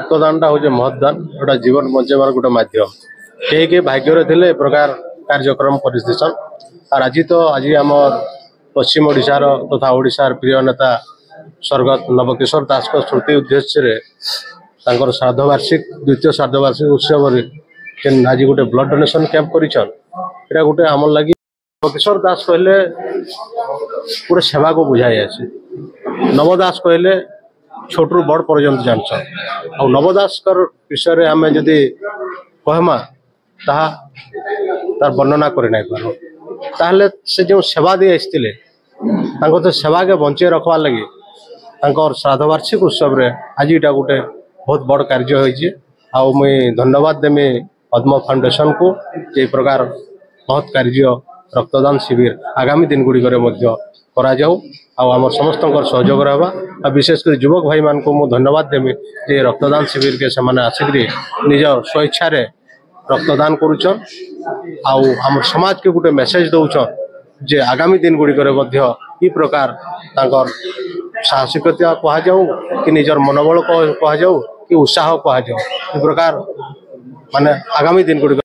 रक्तदानटा हूँ महदान गोटा जीवन बचाइबार गोटे मध्यम कहीं भाग्य थे प्रकार कार्यक्रम करसन और आज आम पश्चिम ओडिशार तथा ओडिशार प्रिय नेता स्वर्गत नवकिशोर दास स्मृति उद्देश्य श्राद्धवार्षिक द्वितीय श्राद्धवार्षिक उत्सव आज गोटे ब्लड डोनेशन कैंप कर गोटे आम लगी नवकिशोर दास कहले गोटे सेवा को बुझाई आसी नवदास कहले छोटू बड़ पर्यंत जानस आ नवदास विषय आम जदि कहमा तार वर्णना करना पार से जो सेवा दे आसते तो सेवा के बंचे रखवार लगी श्राद्धवार्षिक उत्सव रे आज इटा गोटे बहुत बड़ कार्य हो मुई धन्यवाद देमी पद्म फाउंडेशन को ये प्रकार बहुत कार्य रक्तदान शिविर आगामी दिन गुड़िक करा जाऊ आम समस्त सहयोग रहा विशेषकर युवक भाई मान को मुझे धन्यवाद देमी जे रक्तदान शिविर के समान आसिक निज स्वेच्छा रक्तदान करुचन आम समाज के गोटे मेसेज दौन जे आगामी दिन गुड़िक प्रकार साहसिकता कह कि निजर मनोबल कह कि उत्साह कह प्रकार माने आगामी दिन गुड़िक